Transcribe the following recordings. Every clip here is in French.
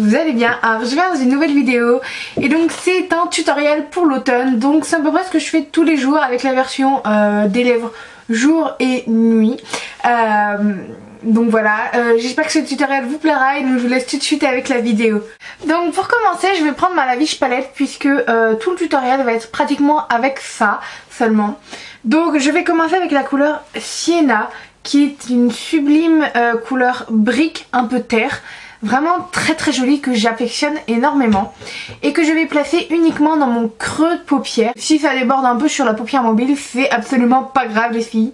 vous allez bien. Alors je viens dans une nouvelle vidéo et donc c'est un tutoriel pour l'automne. Donc c'est à peu près ce que je fais tous les jours avec la version des lèvres jour et nuit. Donc voilà, j'espère que ce tutoriel vous plaira et donc je vous laisse tout de suite avec la vidéo. Donc pour commencer je vais prendre ma Lavish palette puisque tout le tutoriel va être pratiquement avec ça seulement. Donc je vais commencer avec la couleur Sienna qui est une sublime couleur brique un peu terre. Vraiment très très jolie, que j'affectionne énormément et que je vais placer uniquement dans mon creux de paupière. Si ça déborde un peu sur la paupière mobile, c'est absolument pas grave les filles.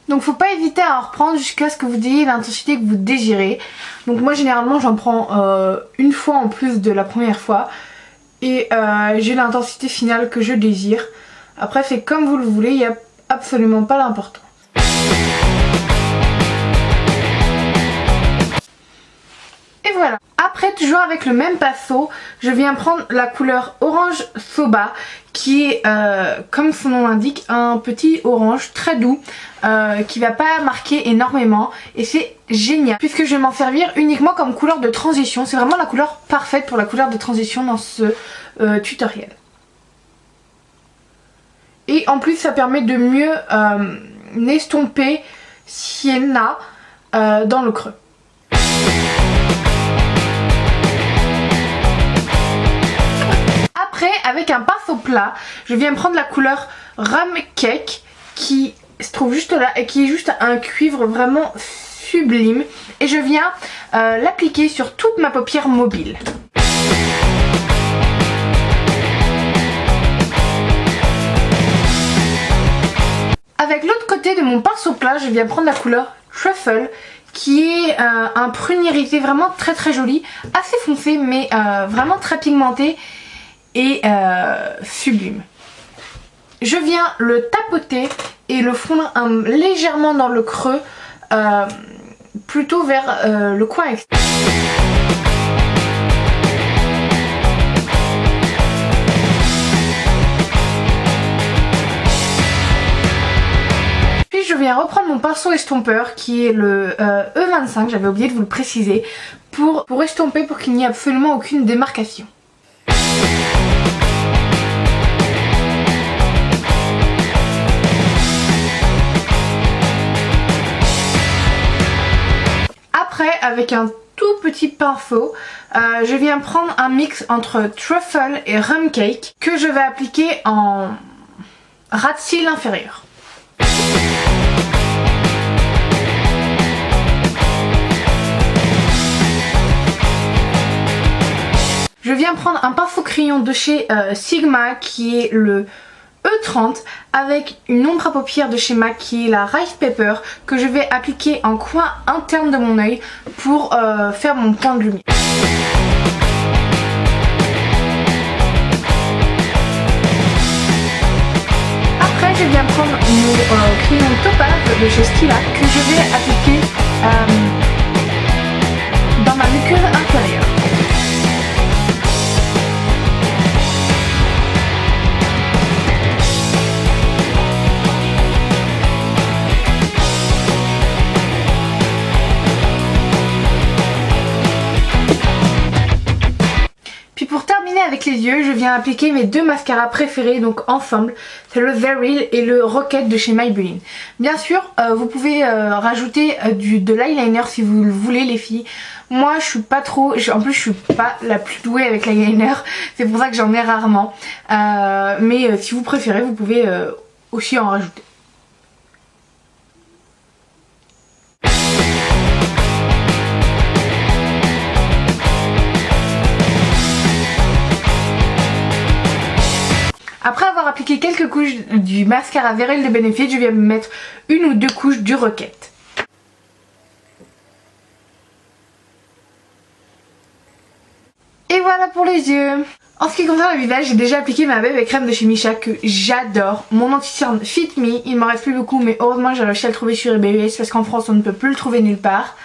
Donc faut pas hésiter à en reprendre jusqu'à ce que vous ayez l'intensité que vous désirez. Donc moi généralement j'en prends une fois en plus de la première fois et j'ai l'intensité finale que je désire. Après c'est comme vous le voulez, il n'y a absolument pas d'importance. Et voilà. Après, toujours avec le même pinceau, je viens prendre la couleur orange soba qui est, comme son nom l'indique, un petit orange très doux qui va pas marquer énormément et c'est génial puisque je vais m'en servir uniquement comme couleur de transition. C'est vraiment la couleur parfaite pour la couleur de transition dans ce tutoriel. Et en plus ça permet de mieux estomper Sienna dans le creux. Après, avec un pinceau plat, je viens prendre la couleur Rum Cake qui se trouve juste là et qui est juste un cuivre vraiment sublime. Et je viens l'appliquer sur toute ma paupière mobile. Avec l'autre côté de mon pinceau plat, je viens prendre la couleur Truffle qui est un prune irisé vraiment très très joli, assez foncé mais vraiment très pigmenté et sublime. Je viens le tapoter et le fondre légèrement dans le creux, plutôt vers le coin extérieur. Puis je viens reprendre mon pinceau estompeur qui est le E25, j'avais oublié de vous le préciser, pour estomper pour qu'il n'y ait absolument aucune démarcation. Après, avec un tout petit pinceau, je viens prendre un mix entre Truffle et Rum Cake que je vais appliquer en ras de cils inférieur. Je viens prendre un pinceau crayon de chez Sigma qui est le E30 avec une ombre à paupières de chez MAC qui est la Rice Pepper que je vais appliquer en coin interne de mon œil pour faire mon point de lumière. Après je viens prendre mon crayon Topaz de chez Stila que je vais appliquer dans ma muqueuse inférieure. Avec les yeux, je viens appliquer mes deux mascaras préférés, donc ensemble, c'est le Veryl et le Rocket de chez Maybelline. Bien sûr, vous pouvez rajouter de l'eyeliner si vous le voulez les filles. Moi je suis pas trop, en plus je suis pas la plus douée avec l'eyeliner, c'est pour ça que j'en ai rarement. Mais si vous préférez, vous pouvez aussi en rajouter. Après avoir appliqué quelques couches du mascara Veryl de Benefit, je viens me mettre une ou deux couches du Rocket. Et voilà pour les yeux. En ce qui concerne le visage, j'ai déjà appliqué ma bébé crème de chez Missha que j'adore. Mon anti-cerne Fit Me, il m'en reste plus beaucoup mais heureusement j'ai réussi à le trouver sur eBay parce qu'en France on ne peut plus le trouver nulle part.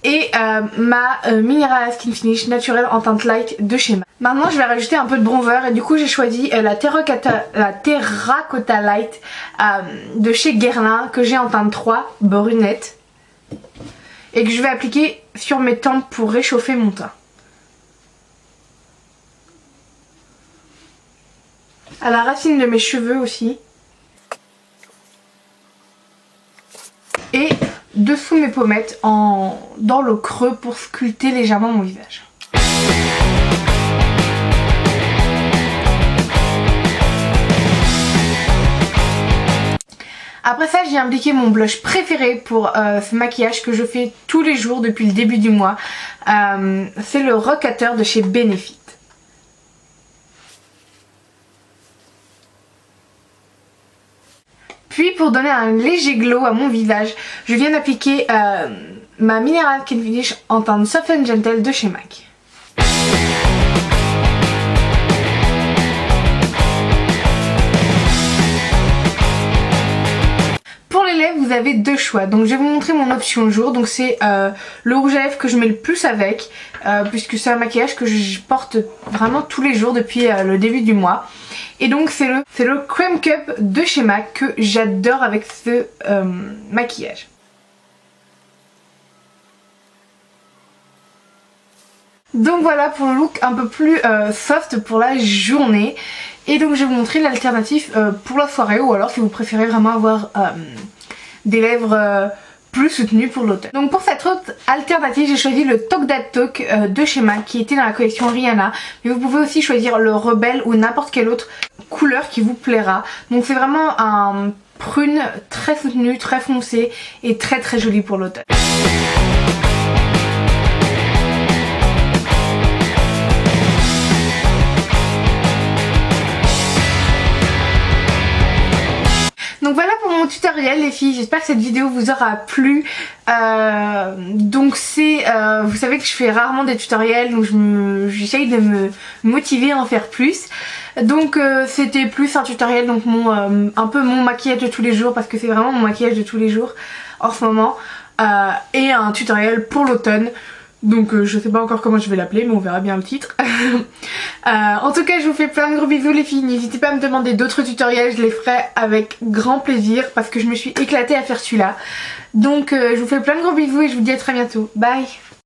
Et ma Mineral Skin Finish naturelle en teinte light de chez MAC. Maintenant je vais rajouter un peu de bronzer et du coup j'ai choisi la Terracotta Light de chez Guerlain que j'ai en teinte 3 brunette. et que je vais appliquer sur mes tempes pour réchauffer mon teint. À la racine de mes cheveux aussi. Et dessous mes pommettes dans le creux pour sculpter légèrement mon visage. Après ça, j'ai appliqué mon blush préféré pour ce maquillage que je fais tous les jours depuis le début du mois. C'est le Rockateur de chez Benefit. Puis pour donner un léger glow à mon visage, je viens d'appliquer ma Mineral Skin Finish en teinte Soft and Gentle de chez MAC. Pour les lèvres, vous avez deux choix. Donc je vais vous montrer mon option jour. Donc c'est le rouge à lèvres que je mets le plus avec, puisque c'est un maquillage que je porte vraiment tous les jours depuis le début du mois. Et donc c'est le Crème Cup de chez MAC que j'adore avec ce maquillage. Donc voilà pour le look un peu plus soft pour la journée. Et donc je vais vous montrer l'alternative pour la soirée, ou alors si vous préférez vraiment avoir des lèvres plus soutenues pour l'automne. Donc pour cette autre alternative, j'ai choisi le Talk That Talk de chez MAC qui était dans la collection Rihanna. Mais vous pouvez aussi choisir le Rebelle ou n'importe quelle autre couleur qui vous plaira. Donc c'est vraiment un prune très soutenu, très foncé et très très joli pour l'automne. Donc voilà pour mon tutoriel les filles, j'espère que cette vidéo vous aura plu. Donc c'est, vous savez que je fais rarement des tutoriels, donc j'essaye de me motiver à en faire plus. Donc c'était plus un tutoriel, donc un peu mon maquillage de tous les jours, parce que c'est vraiment mon maquillage de tous les jours en ce moment. Et un tutoriel pour l'automne. Donc je sais pas encore comment je vais l'appeler, mais on verra bien le titre. En tout cas je vous fais plein de gros bisous les filles. N'hésitez pas à me demander d'autres tutoriels, je les ferai avec grand plaisir parce que je me suis éclatée à faire celui-là. Donc je vous fais plein de gros bisous et je vous dis à très bientôt. Bye.